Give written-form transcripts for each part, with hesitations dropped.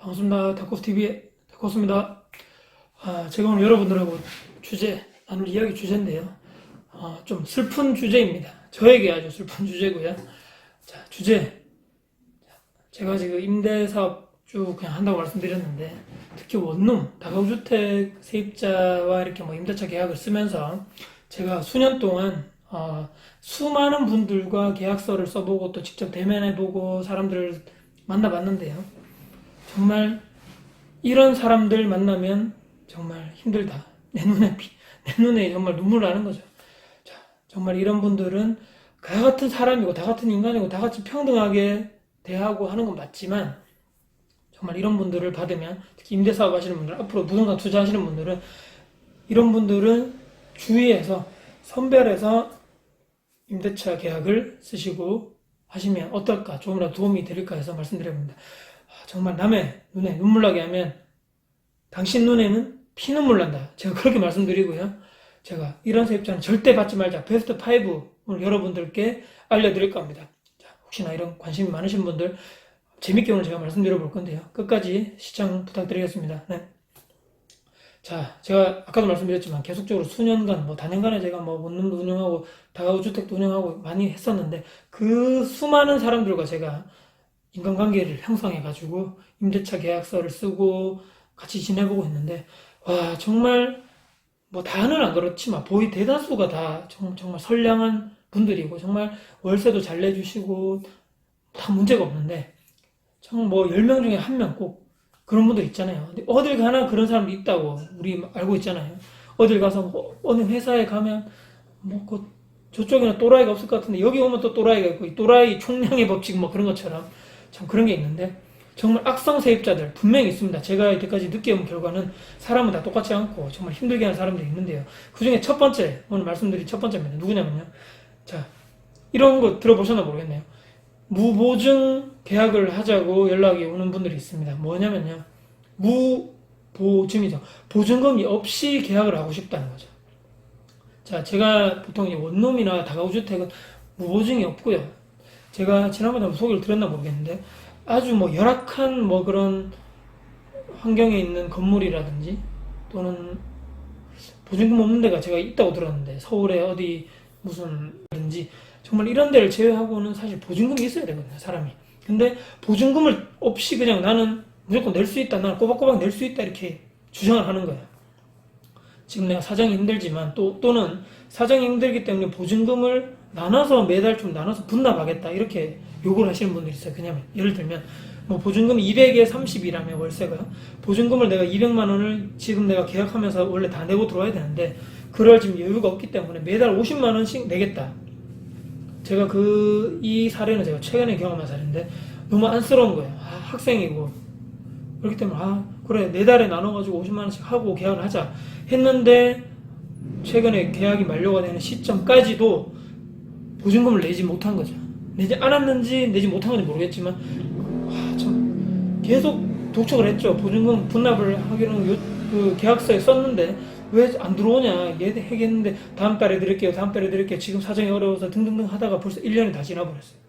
반갑습니다. 닥코스TV의 닥코스입니다. 제가 오늘 여러분들하고 나눌 이야기 주제인데요. 좀 슬픈 주제입니다. 저에게 아주 슬픈 주제고요. 자, 주제. 제가 지금 임대사업 쭉 그냥 한다고 말씀드렸는데, 특히 원룸, 다가구주택 세입자와 이렇게 뭐 임대차 계약을 쓰면서 제가 수년 동안 수많은 분들과 계약서를 써보고 또 직접 대면해보고 사람들을 만나봤는데요. 정말 이런 사람들 만나면 정말 힘들다. 내 눈에 정말 눈물 나는 거죠. 자, 정말 이런 분들은 다 같은 사람이고 다 같은 인간이고 다 같이 평등하게 대하고 하는 건 맞지만, 정말 이런 분들을 받으면, 특히 임대사업 하시는 분들, 앞으로 부동산 투자하시는 분들은, 이런 분들은 주위에서 선별해서 임대차 계약을 쓰시고 하시면 어떨까, 조금이라도 도움이 될까 해서 말씀드려봅니다. 정말 남의 눈에 눈물 나게 하면 당신 눈에는 피눈물 난다. 제가 그렇게 말씀드리고요. 제가 이런 세입자는 절대 받지 말자. 베스트 5 오늘 여러분들께 알려드릴까 합니다. 자, 혹시나 이런 관심이 많으신 분들 재밌게 오늘 제가 말씀드려 볼 건데요. 끝까지 시청 부탁드리겠습니다. 네. 자, 제가 아까도 말씀드렸지만 계속적으로 수년간, 다년간에 제가 원룸도 운영하고 다가구 주택도 운영하고 많이 했었는데, 그 수많은 사람들과 제가 인간관계를 형성해가지고 임대차 계약서를 쓰고 같이 지내보고 했는데, 와, 정말 다는 안 그렇지만 거의 대다수가 다 정말 선량한 분들이고, 정말 월세도 잘 내주시고 다 문제가 없는데, 정말 10명 중에 1명 꼭 그런 분들 있잖아요. 근데 어딜 가나 그런 사람도 있다고 우리 알고 있잖아요. 어딜 가서 어느 회사에 가면 저쪽에는 또라이가 없을 것 같은데 여기 오면 또 또라이가 있고, 이 또라이 총량의 법칙 그런 것처럼 참 그런 게 있는데, 정말 악성 세입자들 분명히 있습니다. 제가 이때까지 느껴본 결과는 사람은 다 똑같지 않고 정말 힘들게 하는 사람들이 있는데요. 그 중에 첫 번째, 오늘 말씀드린 첫 번째입니다. 누구냐면요. 자, 이런 거 들어보셨나 모르겠네요. 무보증 계약을 하자고 연락이 오는 분들이 있습니다. 뭐냐면요. 무보증이죠. 보증금이 없이 계약을 하고 싶다는 거죠. 자, 제가 보통 원룸이나 다가구주택은 무보증이 없고요. 제가 지난번에 소개를 드렸나 모르겠는데, 아주 열악한 그런 환경에 있는 건물이라든지, 또는 보증금 없는 데가 제가 있다고 들었는데, 서울에 어디 무슨든지 정말 이런 데를 제외하고는 사실 보증금이 있어야 되거든요, 사람이. 근데 보증금을 없이 그냥 나는 무조건 낼 수 있다, 나는 꼬박꼬박 낼 수 있다, 이렇게 주장을 하는 거예요. 지금 내가 사정이 힘들지만 또는 사정이 힘들기 때문에 보증금을 매달 좀 나눠서 분납하겠다, 이렇게 요구를 하시는 분들이 있어요. 그냥 예를 들면 보증금이 200에 30이라면 월세가, 보증금을 내가 200만 원을 지금 내가 계약하면서 원래 다 내고 들어와야 되는데 그럴 지금 여유가 없기 때문에 매달 50만 원씩 내겠다. 제가 이 사례는 제가 최근에 경험한 사례인데 너무 안쓰러운 거예요. 학생이고 그렇기 때문에 그래, 4달에 나눠가지고 50만 원씩 하고 계약을 하자 했는데, 최근에 계약이 만료가 되는 시점까지도 보증금을 내지 못한 거죠. 내지 않았는지 내지 못한 건지 모르겠지만 참 계속 독촉을 했죠. 보증금 분납을 하기로는 그 계약서에 썼는데 왜 안 들어오냐, 얘 해겠는데 다음 달에 드릴게요, 지금 사정이 어려워서 등등등 하다가 벌써 1년이 다 지나버렸어요.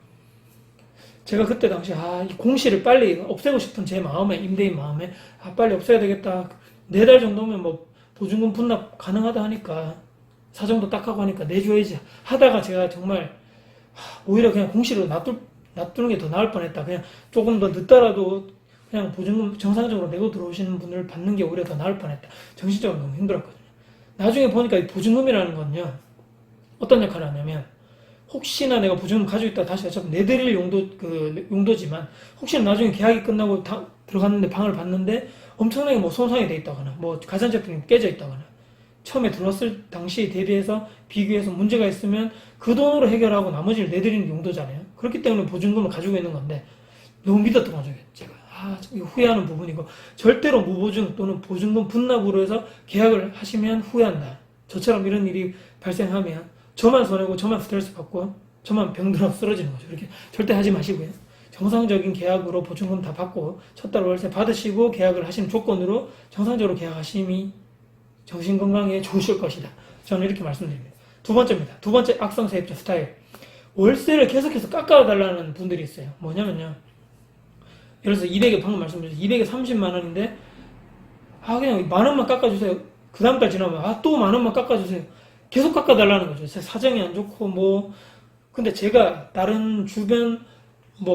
제가 그때 당시 이 공시를 빨리 없애고 싶은 제 마음에, 임대인 마음에 빨리 없애야 되겠다. 4달 정도면 보증금 분납 가능하다 하니까, 사정도 딱 하고 하니까 내줘야지 하다가 제가 정말 오히려 그냥 공시로 놔두는 게 더 나을 뻔했다. 그냥 조금 더 늦더라도 그냥 보증금 정상적으로 내고 들어오시는 분을 받는 게 오히려 더 나을 뻔했다. 정신적으로 너무 힘들었거든요. 나중에 보니까 이 보증금이라는 건요, 어떤 역할을 하냐면, 혹시나 내가 보증금 가지고 있다 다시 어차피 내드릴 용도지만, 혹시나 나중에 계약이 끝나고 들어갔는데 방을 봤는데 엄청나게 손상이 돼 있다거나 가전제품이 깨져 있다거나, 처음에 들어왔을 당시에 대비해서 비교해서 문제가 있으면 그 돈으로 해결하고 나머지를 내드리는 용도잖아요. 그렇기 때문에 보증금을 가지고 있는 건데, 너무 믿었던 거죠, 제가. 후회하는 부분이고, 절대로 무보증 또는 보증금 분납으로 해서 계약을 하시면 후회한다. 저처럼 이런 일이 발생하면 저만 손해고 저만 스트레스 받고 저만 병들어 쓰러지는 거죠. 이렇게 절대 하지 마시고요. 정상적인 계약으로 보증금 다 받고 첫 달 월세 받으시고 계약을 하시는 조건으로 정상적으로 계약하심이 정신건강에 좋으실 것이다. 저는 이렇게 말씀드립니다. 두 번째입니다. 두 번째 악성 세입자 스타일. 월세를 계속해서 깎아달라는 분들이 있어요. 뭐냐면요, 예를 들어서 200에 방금 말씀드렸죠. 200에 30만 원인데 그냥 만 원만 깎아주세요. 그 다음 달 지나면 또 만 원만 깎아주세요. 계속 깎아달라는 거죠. 제 사정이 안 좋고 근데 제가 다른 주변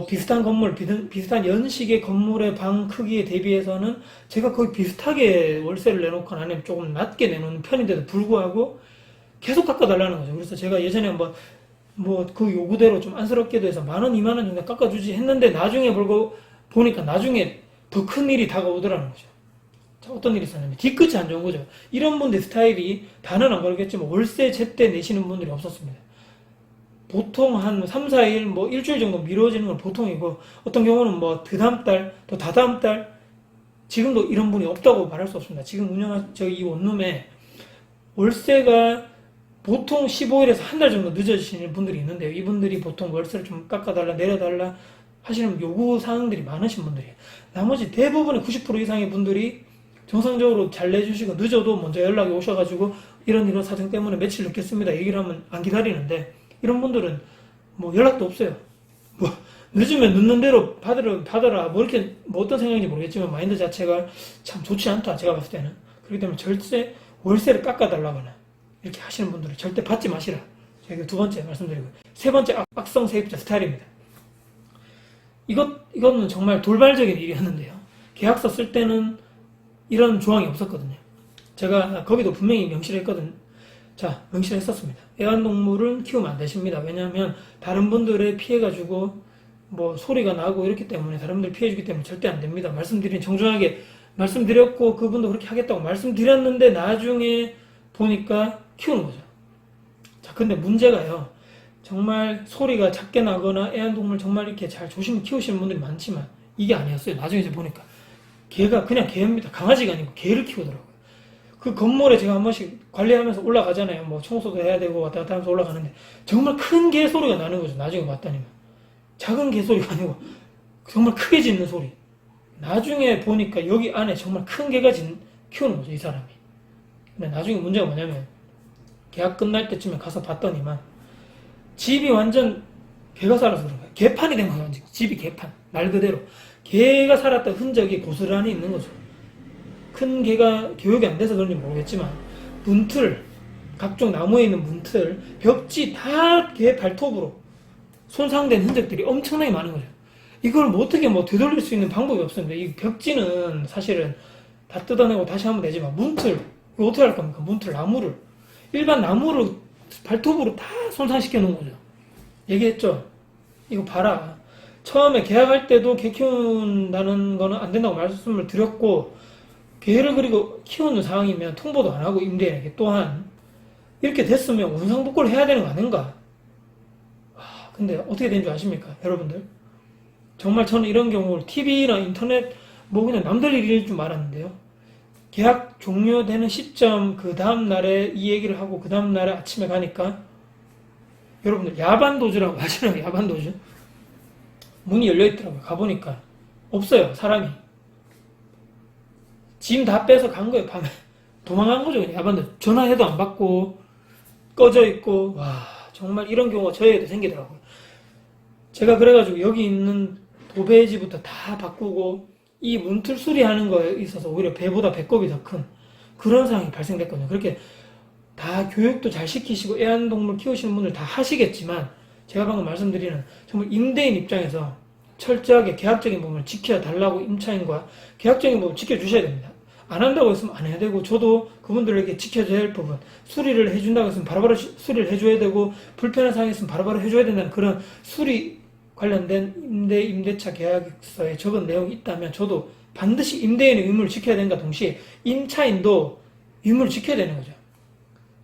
비슷한 건물, 비슷한 연식의 건물의 방 크기에 대비해서는 제가 거의 비슷하게 월세를 내놓거나 아니면 조금 낮게 내놓는 편인데도 불구하고 계속 깎아달라는 거죠. 그래서 제가 예전에 그 요구대로 좀 안쓰럽게도 해서 만 원, 2만 원 정도 깎아주지 했는데 나중에 보니까 나중에 더 큰 일이 다가오더라는 거죠. 자, 어떤 일이 있었냐면 뒤끝이 안 좋은 거죠. 이런 분들 스타일이 다는 안 그러겠지만 월세 제때 내시는 분들이 없었습니다. 보통 한 3, 4일, 일주일 정도 미뤄지는 건 보통이고, 어떤 경우는 그 다음 달, 또 다다음 달, 지금도 이런 분이 없다고 말할 수 없습니다. 지금 이 원룸에 월세가 보통 15일에서 한 달 정도 늦어지시는 분들이 있는데요. 이분들이 보통 월세를 좀 깎아달라, 내려달라 하시는 요구 사항들이 많으신 분들이에요. 나머지 대부분의 90% 이상의 분들이 정상적으로 잘 내주시고, 늦어도 먼저 연락이 오셔가지고, 이런 사정 때문에 며칠 늦겠습니다. 얘기를 하면 안 기다리는데, 이런 분들은 연락도 없어요. 늦으면 늦는 대로 받아라. 이렇게 어떤 생각인지 모르겠지만 마인드 자체가 참 좋지 않다. 제가 봤을 때는. 그렇기 때문에 절대 월세를 깎아달라거나 이렇게 하시는 분들은 절대 받지 마시라. 제가 두 번째 말씀드리고, 세 번째 악성 세입자 스타일입니다. 이거는 정말 돌발적인 일이었는데요. 계약서 쓸 때는 이런 조항이 없었거든요. 제가 거기도 분명히 명시를 했거든요. 자, 명시했었습니다. 애완동물은 키우면 안 되십니다. 왜냐하면 다른 분들의 피해가지고 소리가 나고 이렇기 때문에 다른 분들 피해주기 때문에 절대 안 됩니다. 정중하게 말씀드렸고 그분도 그렇게 하겠다고 말씀드렸는데 나중에 보니까 키우는 거죠. 자, 근데 문제가요. 정말 소리가 작게 나거나 애완동물 정말 이렇게 잘 조심히 키우시는 분들이 많지만 이게 아니었어요. 나중에 이제 보니까 개가 그냥 개입니다. 강아지가 아니고 개를 키우더라고요. 그 건물에 제가 한 번씩 관리하면서 올라가잖아요. 청소도 해야 되고 왔다 갔다 하면서 올라가는데 정말 큰 개 소리가 나는 거죠. 나중에 봤더니만 작은 개 소리가 아니고 정말 크게 짖는 소리. 나중에 보니까 여기 안에 정말 큰 개가 키우는 거죠. 이 사람이. 근데 나중에 문제가 뭐냐면 계약 끝날 때쯤에 가서 봤더니만 집이 완전 개가 살아서 그런 거예요. 개판이 된 거예요. 집이 개판. 말 그대로 개가 살았던 흔적이 고스란히 있는 거죠. 큰 개가 교육이 안 돼서 그런지 모르겠지만 문틀, 각종 나무에 있는 문틀, 벽지 다 개 발톱으로 손상된 흔적들이 엄청나게 많은 거죠. 이걸 어떻게 되돌릴 수 있는 방법이 없습니다. 이 벽지는 사실은 다 뜯어내고 다시 하면 되지만 문틀, 이거 어떻게 할 겁니까? 문틀, 나무를 일반 나무를 발톱으로 다 손상시켜 놓은 거죠. 얘기했죠. 이거 봐라. 처음에 계약할 때도 개 키운다는 거는 안 된다고 말씀을 드렸고 개를 그리고 키우는 상황이면 통보도 안 하고 임대인에게 또한 이렇게 됐으면 원상복구를 해야 되는 거 아닌가? 근데 어떻게 된 줄 아십니까? 여러분들 정말 저는 이런 경우를 TV나 인터넷 그냥 남들 일일 줄 알았는데요. 계약 종료되는 시점 그 다음 날에 이 얘기를 하고 그 다음 날에 아침에 가니까 여러분들 야반도주라고 하시나요? 야반도주? 문이 열려있더라고요. 가보니까 없어요. 사람이. 짐 다 빼서 간 거예요. 밤에 도망간 거죠. 그냥 야반도주. 전화해도 안 받고 꺼져 있고 정말 이런 경우가 저에게도 생기더라고요. 제가 그래가지고 여기 있는 도배지부터 다 바꾸고 이 문틀 수리하는 거에 있어서 오히려 배보다 배꼽이 더 큰 그런 상황이 발생됐거든요. 그렇게 다 교육도 잘 시키시고 애완동물 키우시는 분들 다 하시겠지만 제가 방금 말씀드리는 정말 임대인 입장에서 철저하게 계약적인 부분을 지켜달라고 임차인과 계약적인 부분을 지켜주셔야 됩니다. 안 한다고 했으면 안 해야 되고 저도 그분들에게 지켜줘야 할 부분 수리를 해준다고 했으면 바로바로 수리를 해줘야 되고 불편한 상황이 있으면 바로바로 해줘야 된다는 그런 수리 관련된 임대차 계약서에 적은 내용이 있다면 저도 반드시 임대인의 의무를 지켜야 되는가 동시에 임차인도 의무를 지켜야 되는 거죠.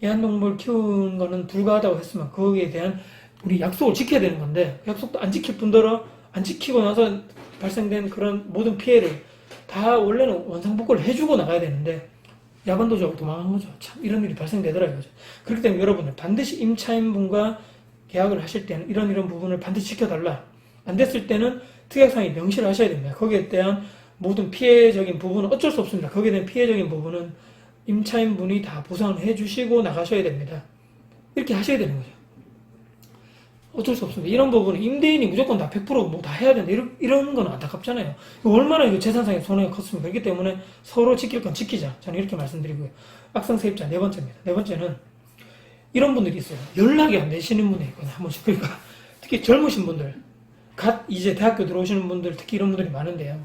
애완동물 키우는 거는 불가하다고 했으면 거기에 대한 우리 약속을 지켜야 되는 건데 약속도 안 지킬 뿐더러 안 지키고 나서 발생된 그런 모든 피해를 다 원래는 원상복구를 해주고 나가야 되는데 야반도주하고 도망간 거죠. 참 이런 일이 발생되더라고요. 그렇기 때문에 여러분들 반드시 임차인분과 계약을 하실 때는 이런 부분을 반드시 지켜달라. 안 됐을 때는 특약상에 명시를 하셔야 됩니다. 거기에 대한 모든 피해적인 부분은 어쩔 수 없습니다. 거기에 대한 피해적인 부분은 임차인분이 다 보상을 해주시고 나가셔야 됩니다. 이렇게 하셔야 되는 거죠. 어쩔 수 없습니다. 이런 부분은 임대인이 무조건 다 100%뭐 다 해야 된다. 이런 건 안타깝잖아요. 얼마나 이거 재산상의 손해가 컸습니까? 그렇기 때문에 서로 지킬 건 지키자. 저는 이렇게 말씀드리고요. 악성 세입자 네 번째입니다. 네 번째는 이런 분들이 있어요. 연락이 안 되시는 분이 있거든요. 한 번씩. 그러니까 특히 젊으신 분들, 갓 이제 대학교 들어오시는 분들, 특히 이런 분들이 많은데요.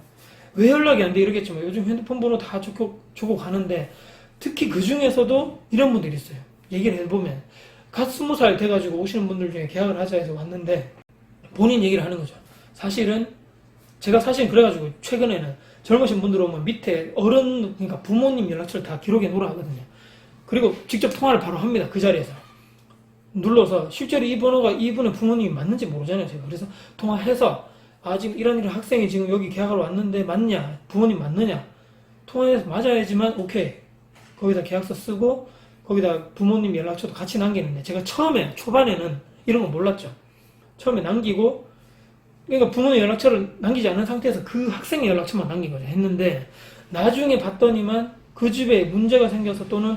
왜 연락이 안 돼? 이러겠지만 요즘 핸드폰 번호 다 주고 가는데 특히 그 중에서도 이런 분들이 있어요. 얘기를 해보면 갓 20살 돼가지고 오시는 분들 중에 계약을 하자 해서 왔는데 본인 얘기를 하는 거죠. 사실은 제가 그래가지고 최근에는 젊으신 분들 오면 밑에 어른, 그러니까 부모님 연락처를 다 기록해 놓으라 하거든요. 그리고 직접 통화를 바로 합니다. 그 자리에서 눌러서 실제로 이 번호가 이분의 부모님이 맞는지 모르잖아요. 제가 그래서 통화해서 지금 이런 학생이 지금 여기 계약하러 왔는데 맞냐, 부모님 맞느냐, 통화해서 맞아야지만 오케이, 거기다 계약서 쓰고 거기다 부모님 연락처도 같이 남기는데, 제가 초반에는 이런 거 몰랐죠. 처음에 남기고, 그러니까 부모님 연락처를 남기지 않은 상태에서 그 학생의 연락처만 남긴 거죠. 했는데 나중에 봤더니만 그 집에 문제가 생겨서 또는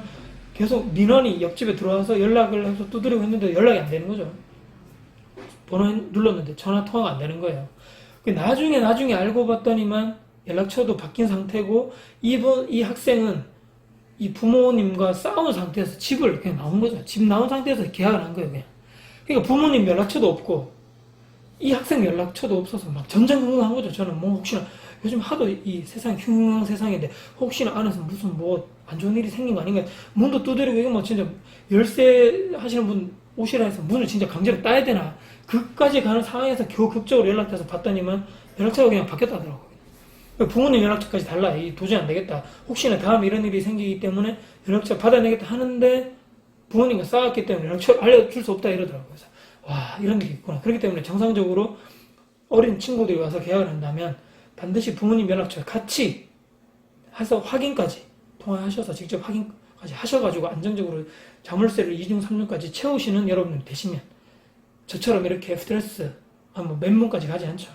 계속 민원이 옆집에 들어와서 연락을 해서 두드리고 했는데 연락이 안 되는 거죠. 번호 눌렀는데 전화 통화가 안 되는 거예요. 나중에 알고 봤더니만 연락처도 바뀐 상태고, 이 학생은 이 부모님과 싸운 상태에서 집을 그냥 나온 거죠. 집 나온 상태에서 계약을 한 거예요, 그냥. 그러니까 부모님 연락처도 없고, 이 학생 연락처도 없어서 막 전전긍긍한 거죠. 저는 뭐 혹시나 요즘 하도 이 세상 흉흉한 세상인데 혹시나 안에서 무슨 뭐 안 좋은 일이 생긴 거 아닌가, 문도 두드리고, 이거 뭐 진짜 열쇠 하시는 분 오시라 해서 문을 진짜 강제로 따야 되나, 그까지 가는 상황에서 겨우 극적으로 연락돼서 봤더니만 연락처가 그냥 바뀌었다더라고요. 부모님 연락처까지 달라. 도저히 안 되겠다. 혹시나 다음에 이런 일이 생기기 때문에 연락처 받아내겠다 하는데 부모님과 싸웠기 때문에 연락처 알려줄 수 없다 이러더라고요. 그래서 와, 이런 게 있구나. 그렇기 때문에 정상적으로 어린 친구들이 와서 계약을 한다면 반드시 부모님 연락처 같이 해서 확인까지 통화하셔서 직접 확인까지 하셔가지고 안정적으로 자물쇠를 2중, 3중까지 채우시는 여러분들 되시면 저처럼 이렇게 스트레스 뭐 몇 문까지 가지 않죠.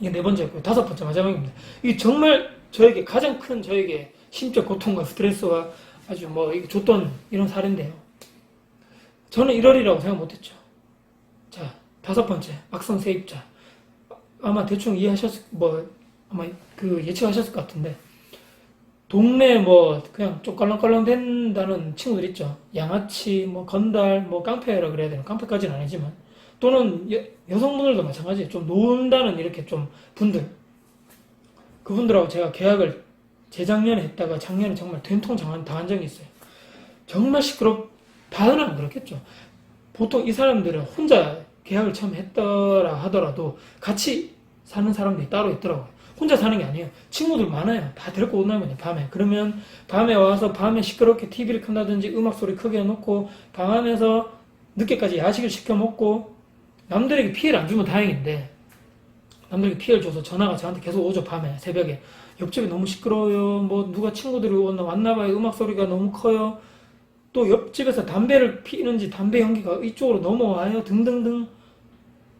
이게 네 번째였고요. 다섯 번째 마지막입니다. 이게 정말 저에게 가장 큰 저에게 심적 고통과 스트레스와 아주 뭐 이거 줬던 이런 사례인데요. 저는 1월이라고 생각 못했죠. 자, 다섯 번째 악성 세입자. 아마 대충 아마 예측하셨을 것 같은데, 동네 뭐 그냥 좀 껄렁껄렁 된다는 친구들 있죠. 양아치, 뭐 건달, 뭐 깡패라 그래야 되나, 깡패까지는 아니지만, 또는 여성분들도 마찬가지예요. 좀 논다는 이렇게 좀 분들, 그분들하고 제가 계약을 재작년에 했다가 작년에 정말 된통 당한 적이 있어요. 정말 다는 안 그렇겠죠. 보통 이 사람들은 혼자 계약을 처음 했더라 하더라도 같이 사는 사람들이 따로 있더라고요. 혼자 사는 게 아니에요. 친구들 많아요. 다 데리고 온다면요, 밤에. 그러면 밤에 와서 밤에 시끄럽게 TV를 켠다든지 음악 소리 크게 해놓고 방 안에서 늦게까지 야식을 시켜 먹고, 남들에게 피해를 안 주면 다행인데 남들에게 피해를 줘서 전화가 저한테 계속 오죠. 밤에 새벽에 옆집에 너무 시끄러워요, 뭐 누가 친구들이 왔나봐요, 음악 소리가 너무 커요, 또 옆집에서 담배를 피는지 담배 연기가 이쪽으로 넘어와요, 등등등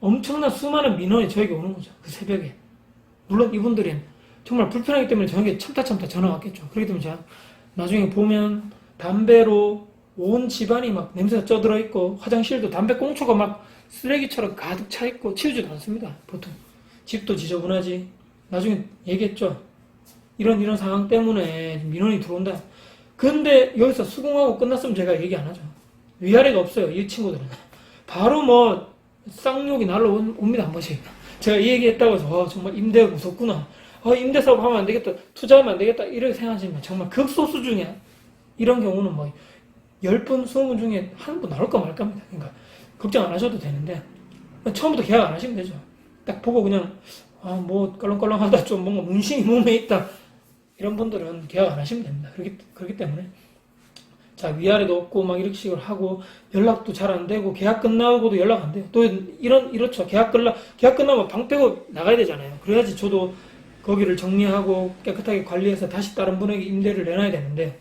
엄청난 수많은 민원이 저에게 오는 거죠. 그 새벽에. 물론 이분들은 정말 불편하기 때문에 저에게 참다 전화 왔겠죠. 그렇기 때문에 제가 나중에 보면 담배로 온 집안이 막 냄새가 쪄들어 있고, 화장실도 담배 꽁초가 막 쓰레기처럼 가득 차 있고 치우지도 않습니다. 보통 집도 지저분하지. 나중에 얘기했죠. 이런 상황 때문에 민원이 들어온다. 근데 여기서 수긍하고 끝났으면 제가 얘기 안 하죠. 위아래가 없어요, 이 친구들은. 바로 뭐 쌍욕이 날라옵니다, 한 번씩. 제가 이 얘기했다고 해서 정말 임대가 무섭구나, 임대 사업 하면 안 되겠다, 투자하면 안 되겠다 이렇게 생각하시면 정말 극소수 중에, 이런 경우는 뭐 10분, 20분 중에 한 분 나올까 말까입니다. 그러니까 걱정 안 하셔도 되는데, 처음부터 계약 안 하시면 되죠. 딱 보고 그냥 뭐 껄렁껄렁하다, 좀 뭔가 문신이 몸에 있다, 이런 분들은 계약 안 하시면 됩니다. 그렇기 때문에 자, 위아래도 없고 막 이렇게 식으로 하고 연락도 잘 안 되고 계약 끝나고도 연락 안 돼요. 또 이렇죠. 계약 끝나면 방 빼고 나가야 되잖아요. 그래야지 저도 거기를 정리하고 깨끗하게 관리해서 다시 다른 분에게 임대를 내놔야 되는데,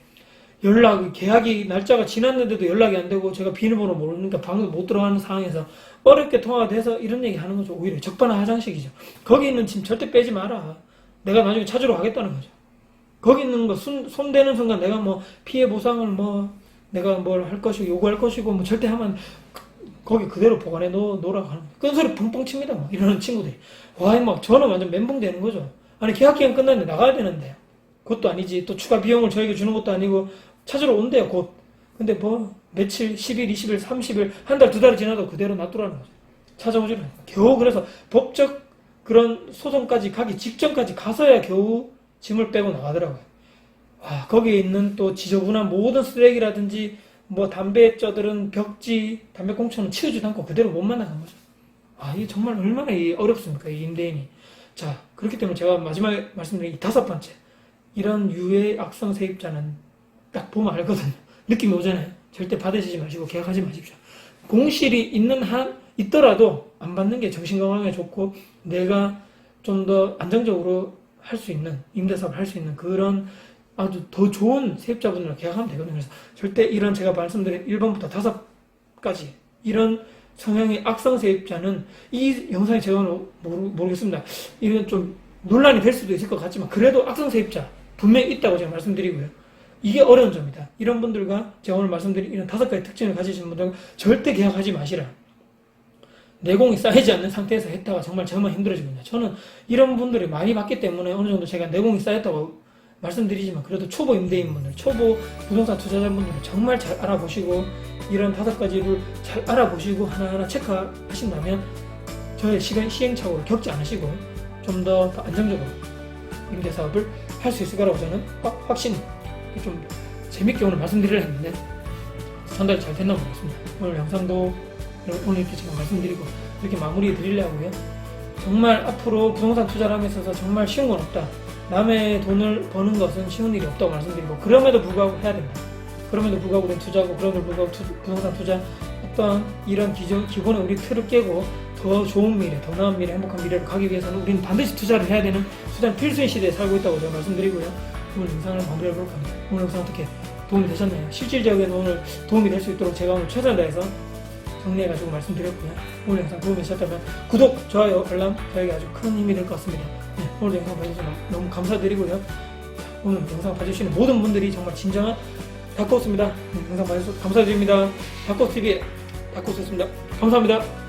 계약이 날짜가 지났는데도 연락이 안 되고 제가 비밀번호 모르니까 방에 못 들어가는 상황에서 어렵게 통화가 돼서 이런 얘기 하는 거죠. 오히려 적반하장식이죠. 거기 있는 짐 절대 빼지 마라. 내가 나중에 찾으러 가겠다는 거죠. 거기 있는 거 손대는 순간 내가 뭐 피해 보상을 내가 뭘 할 것이고 요구할 것이고 절대 하면 거기 그대로 보관해 놓으라고 하는 거예요. 끈소리 펑펑 칩니다. 막 이러는 친구들이. 와, 막 저는 완전 멘붕 되는 거죠. 아니, 계약 기간 끝났는데 나가야 되는데. 그것도 아니지. 또 추가 비용을 저에게 주는 것도 아니고 찾으러 온대요, 곧. 근데 뭐 며칠, 10일, 20일, 30일, 한 달, 두 달이 지나도 그대로 놔두라는 거죠. 찾아오지는 않아요. 겨우 그래서 법적 그런 소송까지 가기 직전까지 가서야 겨우 짐을 빼고 나가더라고요. 와, 거기에 있는 또 지저분한 모든 쓰레기라든지 뭐 담배 쪄들은 벽지, 담배꽁초는 치우지도 않고 그대로 못 만나는 거죠. 아, 이게 정말 얼마나 어렵습니까, 이 임대인이. 자, 그렇기 때문에 제가 마지막에 말씀드린 이 5번째. 이런 유해 악성 세입자는 딱 보면 알거든요. 느낌이 오잖아요. 절대 받으시지 마시고 계약하지 마십시오. 공실이 있더라도 안 받는 게 정신건강에 좋고 내가 좀 더 안정적으로 할 수 있는, 임대사업을 할 수 있는 그런 아주 더 좋은 세입자분들과 계약하면 되거든요. 그래서 절대 이런 제가 말씀드린 1번부터 5까지 이런 성향의 악성 세입자는 이 영상이 제가 모르겠습니다. 이건 좀 논란이 될 수도 있을 것 같지만 그래도 악성 세입자 분명히 있다고 제가 말씀드리고요. 이게 어려운 점이다. 이런 분들과 제가 오늘 말씀드린 이런 5가지 특징을 가지신 분들은 절대 계약하지 마시라. 내공이 쌓이지 않는 상태에서 했다가 정말 정말 힘들어집니다. 저는 이런 분들이 많이 봤기 때문에 어느 정도 제가 내공이 쌓였다고 말씀드리지만 그래도 초보 임대인분들, 초보 부동산 투자자분들은 정말 잘 알아보시고 이런 5가지를 잘 알아보시고 하나하나 체크하신다면 저의 시행착오를 겪지 않으시고 좀 더 안정적으로 임대사업을 할 수 있을 거라고 저는 확신, 좀 재밌게 오늘 말씀드리려 했는데 전달이 잘 됐나 모르겠습니다. 오늘 영상도 오늘 이렇게 제가 말씀드리고 이렇게 마무리 드리려고요. 정말 앞으로 부동산 투자를 함에 있어서 정말 쉬운 건 없다. 남의 돈을 버는 것은 쉬운 일이 없다고 말씀드리고 그럼에도 불구하고 해야 된다. 그럼에도 불구하고 우리는 투자하고 그럼에도 불구하고 부동산 투자 어떠한 이런 기본의 우리 틀을 깨고 더 좋은 미래, 더 나은 미래, 행복한 미래를 가기 위해서는 우리는 반드시 투자를 해야 되는 투자는 필수인 시대에 살고 있다고 제가 말씀드리고요. 오늘 영상을 마무리해볼까 합니다. 오늘 영상 어떻게 도움이 되셨나요? 실질적인 오늘 도움이 될 수 있도록 제가 오늘 최선을 다해서 정리해가지고 말씀드렸고요. 오늘 영상 도움이 되셨다면 구독, 좋아요, 알람 저에게 아주 큰 힘이 될 것 같습니다. 네, 오늘 영상 봐주셔서 너무 감사드리고요. 오늘 영상 봐주시는 모든 분들이 정말 진정한 다코스입니다. 영상 봐주셔서 감사드립니다. 다코스TV 다코스였습니다. 감사합니다.